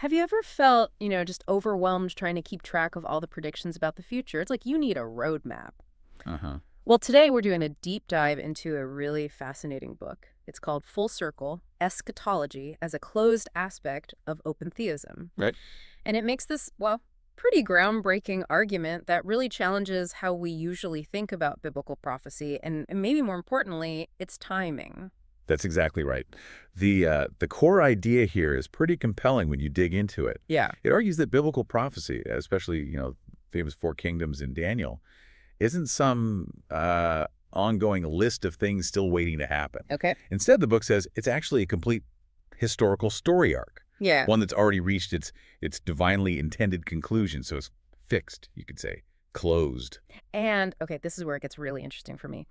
Have you ever felt, just overwhelmed trying to keep track of all the predictions about the future? It's like you need a roadmap. Uh-huh. Well, today we're doing a deep dive into a really fascinating book. It's called Full Circle, Eschatology as a Closed Aspect of Open Theism. Right. And it makes this, well, pretty groundbreaking argument that really challenges how we usually think about biblical prophecy and maybe more importantly, its timing. That's exactly right. The core idea here is pretty compelling when you dig into it. Yeah. It argues that biblical prophecy, especially, famous four kingdoms in Daniel, isn't some ongoing list of things still waiting to happen. Okay. Instead, the book says it's actually a complete historical story arc. Yeah. One that's already reached its divinely intended conclusion. So it's fixed, you could say, closed. And, okay, this is where it gets really interesting for me.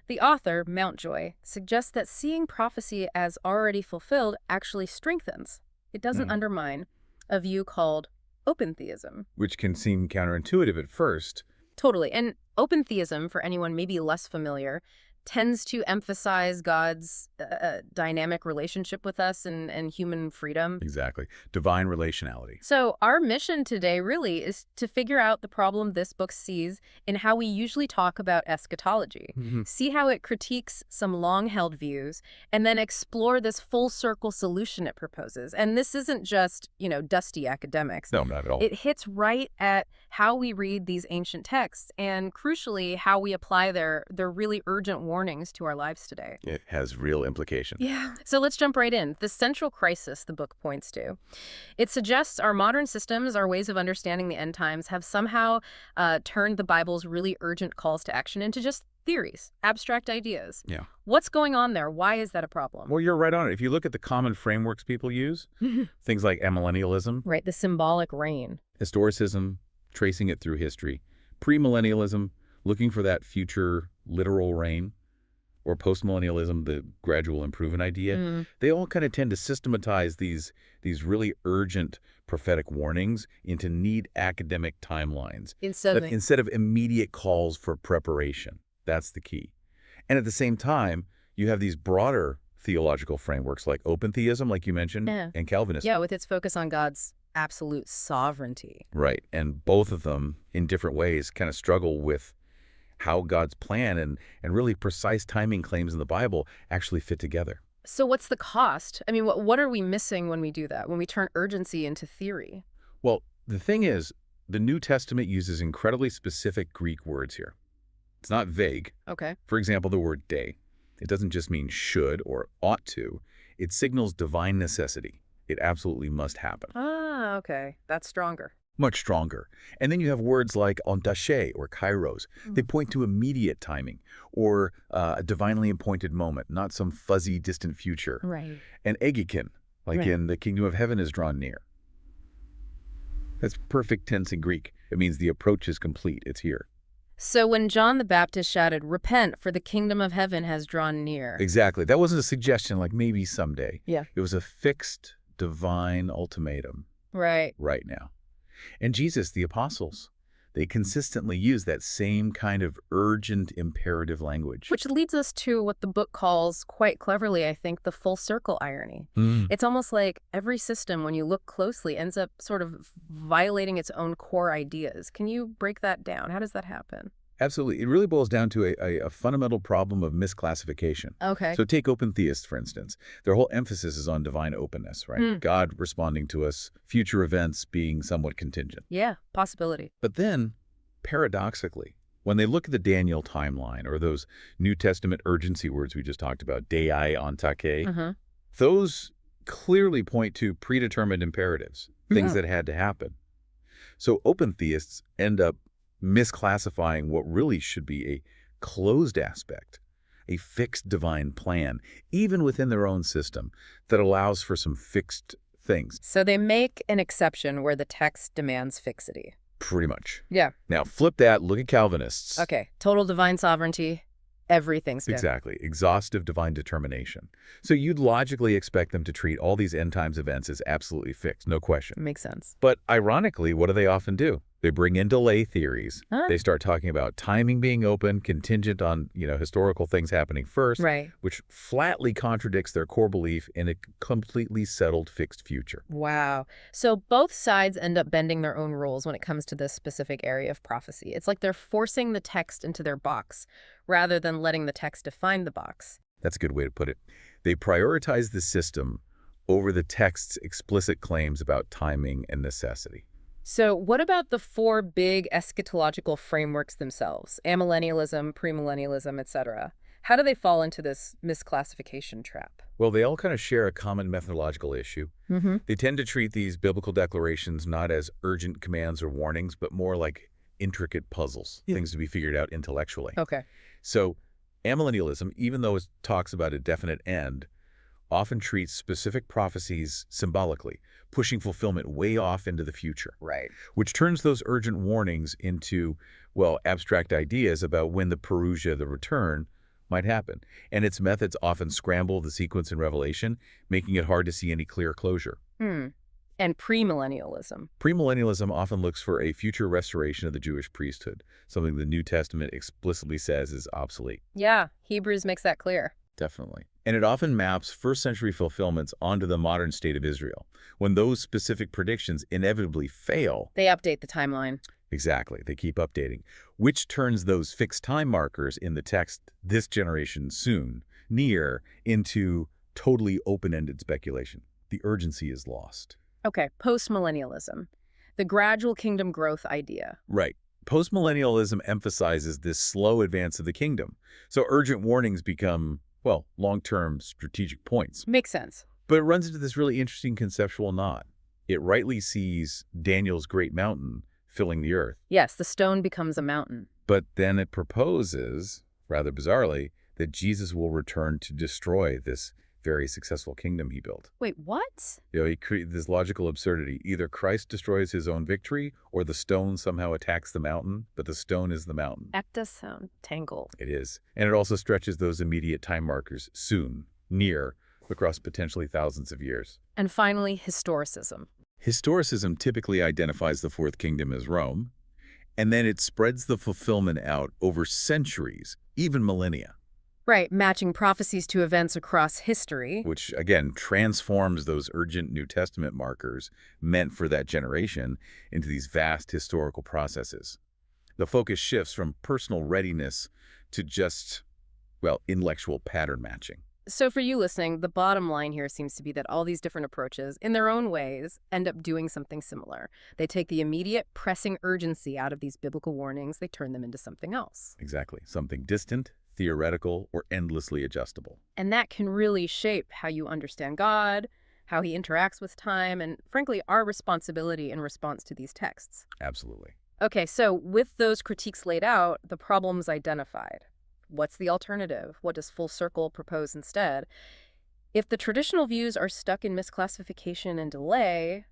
The author, Mountjoy, suggests that seeing prophecy as already fulfilled actually strengthens. It doesn't undermine a view called Open Theism. Which can seem counterintuitive at first. Totally. And Open Theism, for anyone maybe less familiar, tends to emphasize God's dynamic relationship with us and human freedom. Exactly. Divine relationality. So our mission today really is to figure out the problem this book sees in how we usually talk about eschatology, see how it critiques some long-held views, and then explore this full circle solution it proposes. And this isn't just, dusty academics. No, not at all. It hits right at how we read these ancient texts and, crucially, how we apply their really urgent warnings to our lives today. It has real implications. Yeah. So let's jump right in. The central crisis the book points to. It suggests our modern systems, our ways of understanding the end times, have somehow turned the Bible's really urgent calls to action into just theories, abstract ideas. Yeah. What's going on there? Why is that a problem? Well, you're right on it. If you look at the common frameworks people use, things like amillennialism, Right, the symbolic reign. historicism, tracing it through history, premillennialism, looking for that future literal reign, or postmillennialism, the gradual improvement idea, they all kind of tend to systematize these really urgent prophetic warnings into neat academic timelines instead of immediate calls for preparation. That's the key. And at the same time, you have these broader theological frameworks like Open Theism, like you mentioned, and Calvinism. Yeah, with its focus on God's absolute sovereignty. Right. And both of them, in different ways, kind of struggle with how God's plan and really precise timing claims in the Bible actually fit together. So what's the cost? I mean, what are we missing when we do that, when we turn urgency into theory? Well, the thing is, the New Testament uses incredibly specific Greek words here. It's not vague. Okay. For example, the word day. It doesn't just mean should or ought to. It signals divine necessity. It absolutely must happen. Ah, okay. That's stronger. Much stronger. And then you have words like ontashe or kairos. They point to immediate timing or a divinely appointed moment, not some fuzzy, distant future. Right. And egikin, like in the kingdom of heaven is drawn near. That's perfect tense in Greek. It means the approach is complete. It's here. So when John the Baptist shouted, "Repent, for the kingdom of heaven has drawn near." Exactly. That wasn't a suggestion like maybe someday. Yeah. It was a fixed divine ultimatum. Right. Right now. And Jesus, the apostles, they consistently use that same kind of urgent imperative language. Which leads us to what the book calls, quite cleverly, I think, the full circle irony. It's almost like every system, when you look closely, ends up sort of violating its own core ideas. Can you break that down? How does that happen? Absolutely. It really boils down to a fundamental problem of misclassification. Okay. So take Open Theists, for instance. Their whole emphasis is on divine openness, right? God responding to us, future events being somewhat contingent. Yeah, possibility. But then, paradoxically, when they look at the Daniel timeline or those New Testament urgency words we just talked about, dei ontake, those clearly point to predetermined imperatives, things that had to happen. So Open Theists end up misclassifying what really should be a closed aspect, a fixed divine plan, even within their own system, that allows for some fixed things. So they make an exception where the text demands fixity. Pretty much. Yeah. Now, flip that, look at Calvinists. Okay. Total divine sovereignty. Everything's good. Exactly. Exhaustive divine determination. So you'd logically expect them to treat all these end times events as absolutely fixed, no question. Makes sense. But ironically, what do they often do? They bring in delay theories. Huh? They start talking about timing being open, contingent on, historical things happening first, Right. which flatly contradicts their core belief in a completely settled fixed future. Wow. So both sides end up bending their own rules when it comes to this specific area of prophecy. It's like they're forcing the text into their box rather than letting the text define the box. That's a good way to put it. They prioritize the system over the text's explicit claims about timing and necessity. So what about the four big eschatological frameworks themselves? Amillennialism, premillennialism, etc. How do they fall into this misclassification trap? Well, they all kind of share a common methodological issue. They tend to treat these biblical declarations not as urgent commands or warnings, but more like intricate puzzles, things to be figured out intellectually. Okay. So amillennialism, even though it talks about a definite end, often treats specific prophecies symbolically, pushing fulfillment way off into the future. Right. Which turns those urgent warnings into, well, abstract ideas about when the Parousia, the return, might happen. And its methods often scramble the sequence in Revelation, making it hard to see any clear closure. And premillennialism. Premillennialism often looks for a future restoration of the Jewish priesthood, something the New Testament explicitly says is obsolete. Yeah, Hebrews makes that clear. Definitely. And it often maps first-century fulfillments onto the modern state of Israel. When those specific predictions inevitably fail, They update the timeline. exactly, they keep updating, which turns those fixed time markers in the text, this generation soon, near, into totally open-ended speculation. The urgency is lost. Okay, postmillennialism. The gradual kingdom growth idea. Right. Postmillennialism emphasizes this slow advance of the kingdom. So urgent warnings become, well, long-term strategic points. Makes sense. But it runs into this really interesting conceptual knot. It rightly sees Daniel's great mountain filling the earth. Yes, the stone becomes a mountain. But then it proposes, rather bizarrely, that Jesus will return to destroy this very successful kingdom he built. Wait, what? He created this logical absurdity. Either Christ destroys his own victory, or the stone somehow attacks the mountain, but the stone is the mountain. That does sound tangled. It is. And it also stretches those immediate time markers, soon, near, across potentially thousands of years. And finally, historicism. Historicism typically identifies the Fourth Kingdom as Rome, and then it spreads the fulfillment out over centuries, even millennia. Right, matching prophecies to events across history. Which, again, transforms those urgent New Testament markers meant for that generation into these vast historical processes. The focus shifts from personal readiness to just, well, intellectual pattern matching. So for you listening, the bottom line here seems to be that all these different approaches, in their own ways, end up doing something similar. They take the immediate, pressing urgency out of these biblical warnings, they turn them into something else. Exactly. Something distant, theoretical, or endlessly adjustable. And that can really shape how you understand God, how he interacts with time, and frankly, our responsibility in response to these texts. Absolutely. Okay, so with those critiques laid out, the problems identified. What's the alternative? What does Full Circle propose instead? If the traditional views are stuck in misclassification and delay,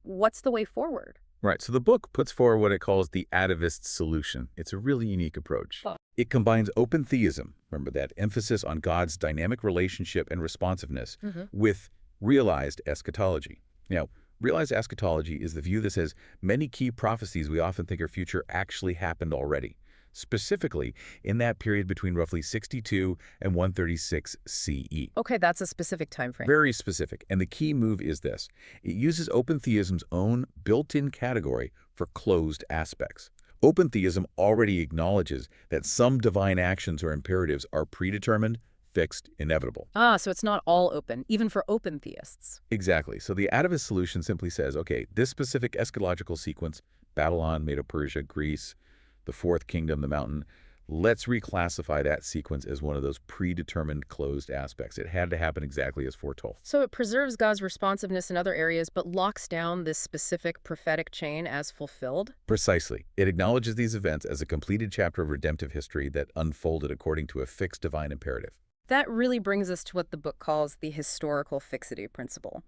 what's the way forward? Right, so the book puts forward what it calls the atavist solution. It's a really unique approach. Oh. It combines open theism, remember that emphasis on God's dynamic relationship and responsiveness, with realized eschatology. Now, realized eschatology is the view that says many key prophecies we often think are future actually happened already, specifically in that period between roughly 62 and 136 CE. Okay, that's a specific time frame. Very specific. And the key move is this. It uses open theism's own built-in category for closed aspects. Open theism already acknowledges that some divine actions or imperatives are predetermined, fixed, inevitable. Ah, so it's not all open, even for open theists. Exactly. So the atavist solution simply says, okay, this specific eschatological sequence, Babylon, Medo-Persia, Greece, the Fourth Kingdom, the mountain, let's reclassify that sequence as one of those predetermined closed aspects. It had to happen exactly as foretold. So it preserves God's responsiveness in other areas, but locks down this specific prophetic chain as fulfilled? Precisely. It acknowledges these events as a completed chapter of redemptive history that unfolded according to a fixed divine imperative. That really brings us to what the book calls the historical fixity principle.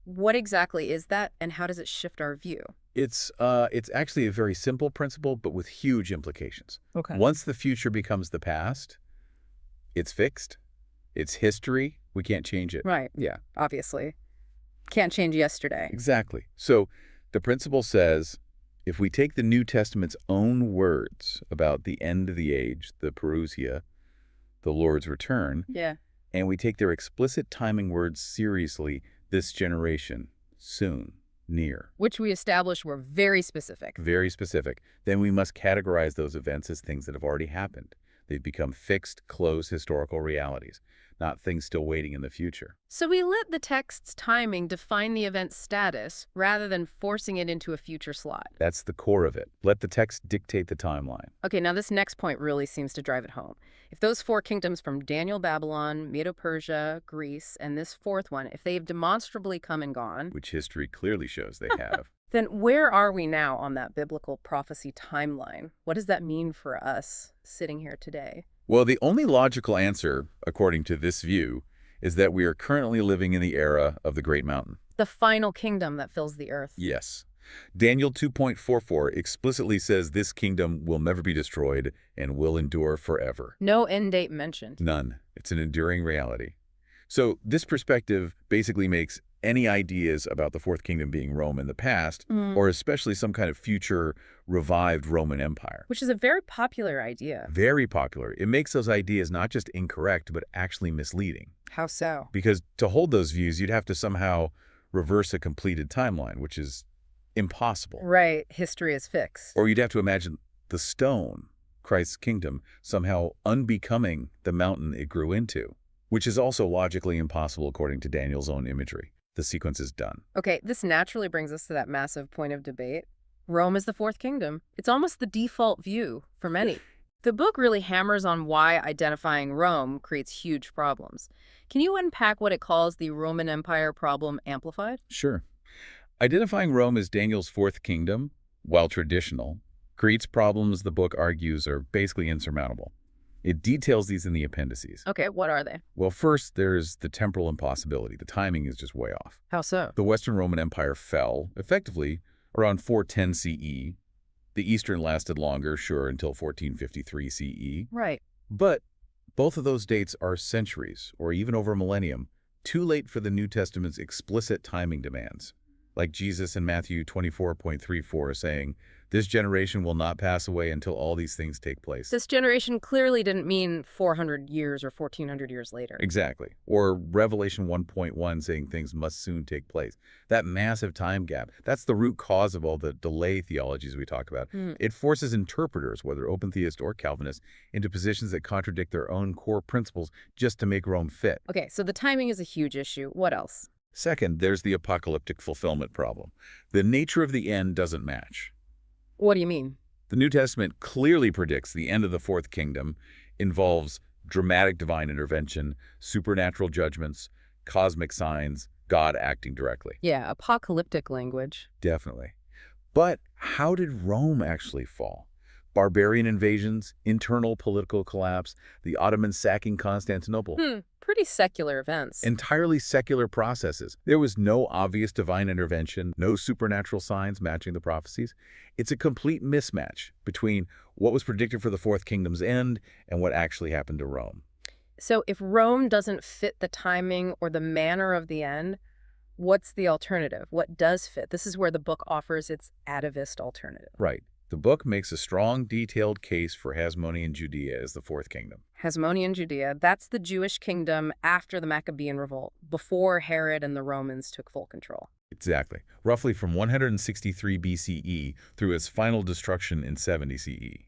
What exactly is that, and how does it shift our view? It's actually a very simple principle, but with huge implications. Okay. Once the future becomes the past, it's fixed. It's history. We can't change it. Right. Yeah. Obviously. Can't change yesterday. Exactly. So the principle says If we take the New Testament's own words about the end of the age, the parousia, the Lord's return, and we take their explicit timing words seriously, this generation, soon, near. Which we established were very specific. Very specific. Then we must categorize those events as things that have already happened. They've become fixed, closed historical realities, not things still waiting in the future. So we let the text's timing define the event's status rather than forcing it into a future slot. That's the core of it. Let the text dictate the timeline. Okay, now this next point really seems to drive it home. If those four kingdoms from Daniel, Babylon, Medo-Persia, Greece, and this fourth one, if they've demonstrably come and gone, which history clearly shows they have, then where are we now on that biblical prophecy timeline? What does that mean for us sitting here today? Well, the only logical answer, according to this view, is that we are currently living in the era of the Great Mountain. The final kingdom that fills the earth. Yes. Daniel 2.44 explicitly says this kingdom will never be destroyed and will endure forever. No end date mentioned. None. It's an enduring reality. So this perspective basically makes any ideas about the Fourth Kingdom being Rome in the past, or especially some kind of future revived Roman Empire. Which is a very popular idea. Very popular. It makes those ideas not just incorrect, but actually misleading. How so? Because to hold those views, you'd have to somehow reverse a completed timeline, which is impossible. Right. History is fixed. Or you'd have to imagine the stone, Christ's kingdom, somehow unbecoming the mountain it grew into, which is also logically impossible according to Daniel's own imagery. The sequence is done. Okay, this naturally brings us to that massive point of debate. Rome is the fourth kingdom. It's almost the default view for many. The book really hammers on why identifying Rome creates huge problems. Can you unpack what it calls the Roman Empire problem amplified? Sure. Identifying Rome as Daniel's fourth kingdom, while traditional, creates problems the book argues are basically insurmountable. It details these in the appendices. Okay, what are they? Well, first, there's the temporal impossibility. The timing is just way off. How so? The Western Roman Empire fell, effectively, around 410 CE. The Eastern lasted longer, sure, until 1453 CE. Right. But both of those dates are centuries, or even over a millennium, too late for the New Testament's explicit timing demands. Like Jesus in Matthew 24.34 saying, "This generation will not pass away until all these things take place." This generation clearly didn't mean 400 years or 1400 years later. Exactly. Or Revelation 1.1 saying things must soon take place. That massive time gap, that's the root cause of all the delay theologies we talk about. It forces interpreters, whether open theist or Calvinist, into positions that contradict their own core principles just to make Rome fit. Okay, so the timing is a huge issue. What else? Second, there's the apocalyptic fulfillment problem. The nature of the end doesn't match. What do you mean? The New Testament clearly predicts the end of the Fourth Kingdom involves dramatic divine intervention, supernatural judgments, cosmic signs, God acting directly. Yeah, apocalyptic language. Definitely. But how did Rome actually fall? Barbarian invasions, internal political collapse, the Ottomans sacking Constantinople. Pretty secular events. Entirely secular processes. There was no obvious divine intervention, no supernatural signs matching the prophecies. It's a complete mismatch between what was predicted for the Fourth Kingdom's end and what actually happened to Rome. So if Rome doesn't fit the timing or the manner of the end, what's the alternative? What does fit? This is where the book offers its atavist alternative. Right. The book makes a strong, detailed case for Hasmonean Judea as the Fourth Kingdom. Hasmonean Judea, that's the Jewish kingdom after the Maccabean revolt, before Herod and the Romans took full control. Exactly. Roughly from 163 BCE through its final destruction in 70 CE.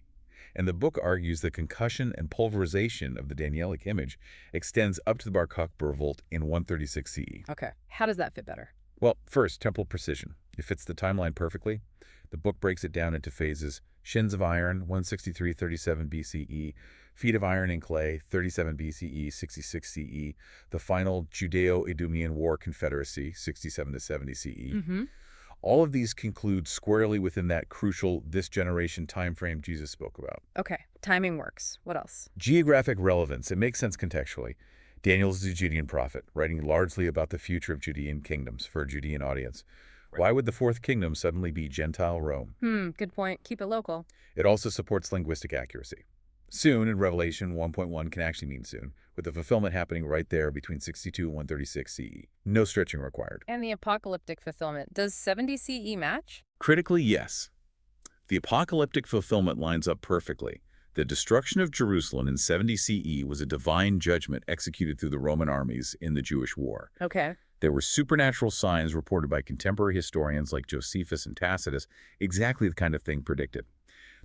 And the book argues the concussion and pulverization of the Danielic image extends up to the Bar Kokhba revolt in 136 CE. Okay, how does that fit better? Well, first, temporal precision. It fits the timeline perfectly. The book breaks it down into phases. Shins of iron, 163-37 BCE. Feet of iron and clay, 37 BCE, 66 CE. The final Judeo-Idumean War Confederacy, 67 to 70 CE. All of these conclude squarely within that crucial this generation time frame Jesus spoke about. Okay, timing works. What else? Geographic relevance. It makes sense contextually. Daniel is a Judean prophet, writing largely about the future of Judean kingdoms for a Judean audience. Why would the Fourth Kingdom suddenly be Gentile Rome? Good point. Keep it local. It also supports linguistic accuracy. Soon in Revelation 1.1 can actually mean soon, with the fulfillment happening right there between 62 and 136 CE. No stretching required. And the apocalyptic fulfillment. Does 70 CE match? Critically, yes. The apocalyptic fulfillment lines up perfectly. The destruction of Jerusalem in 70 CE was a divine judgment executed through the Roman armies in the Jewish war. Okay. There were supernatural signs reported by contemporary historians like Josephus and Tacitus, exactly the kind of thing predicted.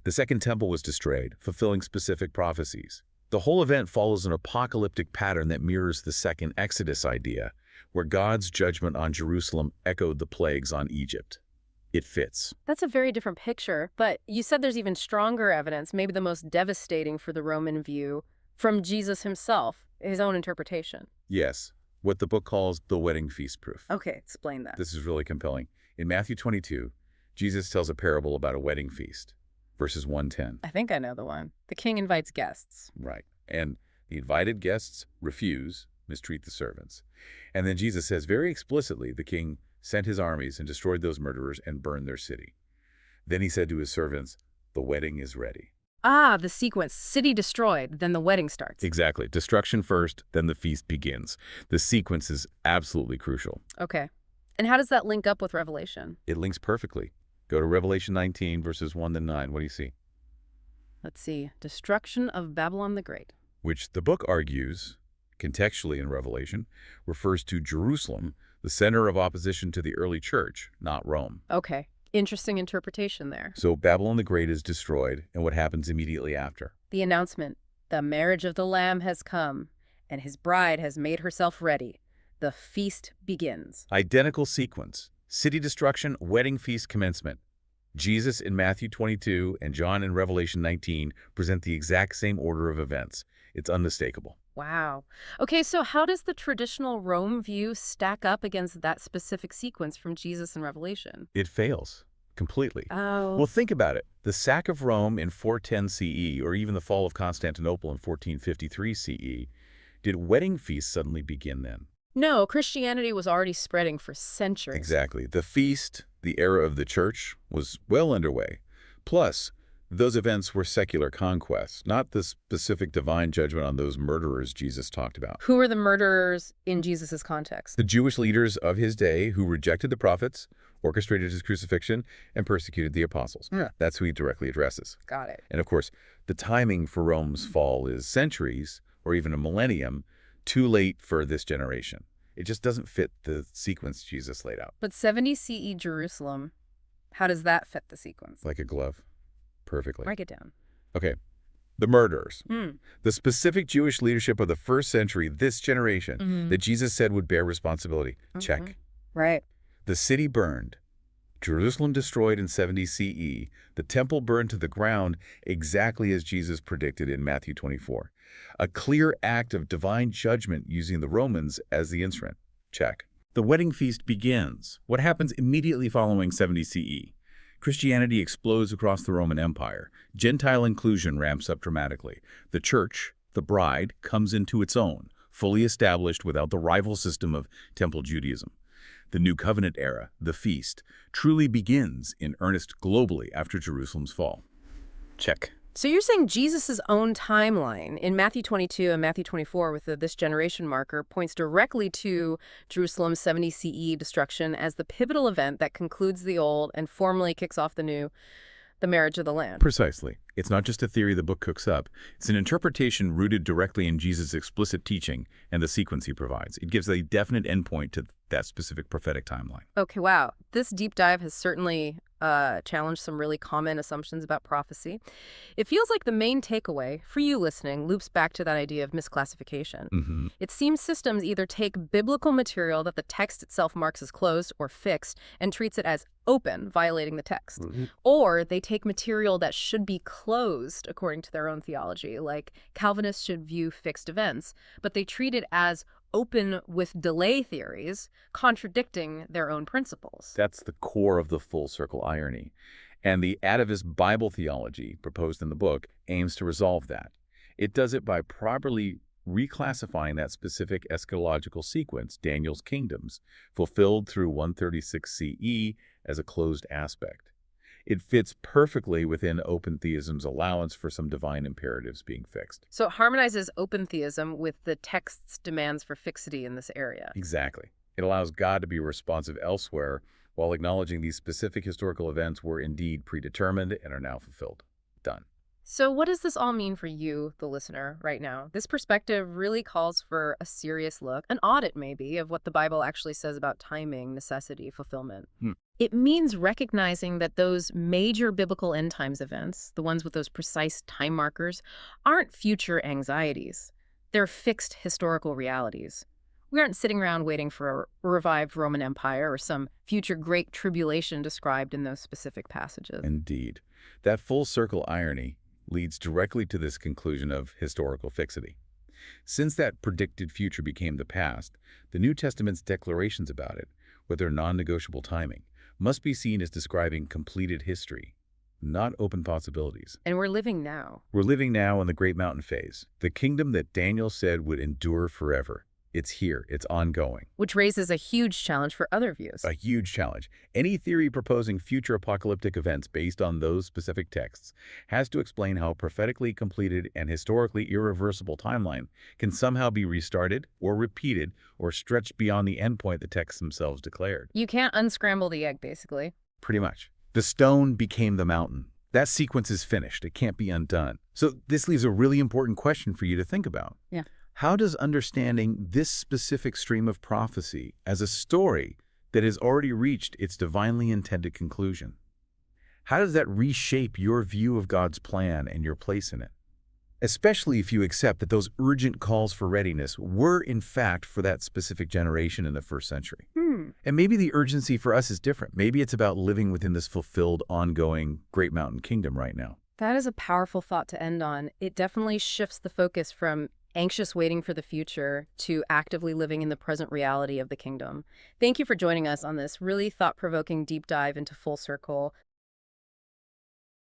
The Second Temple was destroyed, fulfilling specific prophecies. The whole event follows an apocalyptic pattern that mirrors the Second Exodus idea, where God's judgment on Jerusalem echoed the plagues on Egypt. It fits. That's a very different picture, but you said there's even stronger evidence, maybe the most devastating for the Roman view, from Jesus himself, his own interpretation. Yes, what the book calls the wedding feast proof. Okay, explain that. This is really compelling. In Matthew 22, Jesus tells a parable about a wedding feast, verses 1-10. I think I know the one. The king invites guests. Right. And the invited guests refuse, mistreat the servants. And then Jesus says very explicitly the king sent his armies and destroyed those murderers and burned their city. Then he said to his servants, "The wedding is ready." Ah, the sequence. City destroyed, then the wedding starts. Exactly. Destruction first, then the feast begins. The sequence is absolutely crucial. Okay. And how does that link up with Revelation? It links perfectly. Go to Revelation 19, verses 1-9. What do you see? Let's see. Destruction of Babylon the Great. Which the book argues, contextually in Revelation, refers to Jerusalem, the center of opposition to the early church, not Rome. Okay. Interesting interpretation there. So Babylon the Great is destroyed, and what happens immediately after? The announcement, the marriage of the Lamb has come, and his bride has made herself ready. The feast begins. Identical sequence. City destruction, wedding feast commencement. Jesus in Matthew 22 and John in Revelation 19 present the exact same order of events. It's unmistakable. Wow. Okay, so how does the traditional Rome view stack up against that specific sequence from Jesus in Revelation? It fails completely. Oh. Well, think about it. The sack of Rome in 410 CE, or even the fall of Constantinople in 1453 CE, did wedding feasts suddenly begin then? No, Christianity was already spreading for centuries. Exactly. The feast, the era of the church, was well underway. Plus, those events were secular conquests, not the specific divine judgment on those murderers Jesus talked about. Who were the murderers in Jesus' context? The Jewish leaders of his day who rejected the prophets, orchestrated his crucifixion, and persecuted the apostles. Yeah. That's who he directly addresses. Got it. And of course, the timing for Rome's fall is centuries, or even a millennium, too late for this generation. It just doesn't fit the sequence Jesus laid out. But 70 CE Jerusalem, how does that fit the sequence? Like a glove. Perfectly. Break it down. Okay. The murderers. The specific Jewish leadership of the first century, this generation, that Jesus said would bear responsibility. Check. Right. The city burned. Jerusalem destroyed in 70 CE. The temple burned to the ground exactly as Jesus predicted in Matthew 24. A clear act of divine judgment using the Romans as the instrument. Check. The wedding feast begins. What happens immediately following 70 CE? Christianity explodes across the Roman Empire. Gentile inclusion ramps up dramatically. The church, the bride, comes into its own, fully established without the rival system of Temple Judaism. The New Covenant era, the feast, truly begins in earnest globally after Jerusalem's fall. Check. So you're saying Jesus' own timeline in Matthew 22 and Matthew 24 with the this generation marker points directly to Jerusalem's 70 CE destruction as the pivotal event that concludes the old and formally kicks off the new, the marriage of the Lamb. Precisely. It's not just a theory the book cooks up. It's an interpretation rooted directly in Jesus' explicit teaching and the sequence he provides. It gives a definite endpoint to that specific prophetic timeline. Okay, wow. This deep dive has certainly challenged some really common assumptions about prophecy. It feels like the main takeaway, for you listening, loops back to that idea of misclassification. It seems systems either take biblical material that the text itself marks as closed or fixed and treats it as open, violating the text. Or they take material that should be closed according to their own theology, like Calvinists should view fixed events, but they treat it as open with delay theories, contradicting their own principles. That's the core of the full circle irony. And the atavist Bible theology proposed in the book aims to resolve that. It does it by properly reclassifying that specific eschatological sequence, Daniel's kingdoms, fulfilled through 136 CE as a closed aspect. It fits perfectly within Open Theism's allowance for some divine imperatives being fixed. So it harmonizes Open Theism with the text's demands for fixity in this area. Exactly. It allows God to be responsive elsewhere while acknowledging these specific historical events were indeed predetermined and are now fulfilled. Done. So what does this all mean for you, the listener, right now? This perspective really calls for a serious look, an audit maybe, of what the Bible actually says about timing, necessity, fulfillment. It means recognizing that those major biblical end times events, the ones with those precise time markers, aren't future anxieties. They're fixed historical realities. We aren't sitting around waiting for a revived Roman Empire or some future great tribulation described in those specific passages. Indeed. That full circle irony leads directly to this conclusion of historical fixity. Since that predicted future became the past, the New Testament's declarations about it, with their non-negotiable timing, must be seen as describing completed history, not open possibilities. And we're living now. We're living now in the Great Mountain phase, the kingdom that Daniel said would endure forever. It's here. It's ongoing. Which raises a huge challenge for other views. A huge challenge. Any theory proposing future apocalyptic events based on those specific texts has to explain how a prophetically completed and historically irreversible timeline can somehow be restarted or repeated or stretched beyond the endpoint the texts themselves declared. You can't unscramble the egg, basically. Pretty much. The stone became the mountain. That sequence is finished. It can't be undone. So this leaves a really important question for you to think about. Yeah. How does understanding this specific stream of prophecy as a story that has already reached its divinely intended conclusion, how does that reshape your view of God's plan and your place in it? Especially if you accept that those urgent calls for readiness were, in fact, for that specific generation in the first century. And maybe the urgency for us is different. Maybe it's about living within this fulfilled, ongoing Great Mountain Kingdom right now. That is a powerful thought to end on. It definitely shifts the focus from anxious waiting for the future to actively living in the present reality of the kingdom. Thank you for joining us on this really thought-provoking deep dive into Full Circle.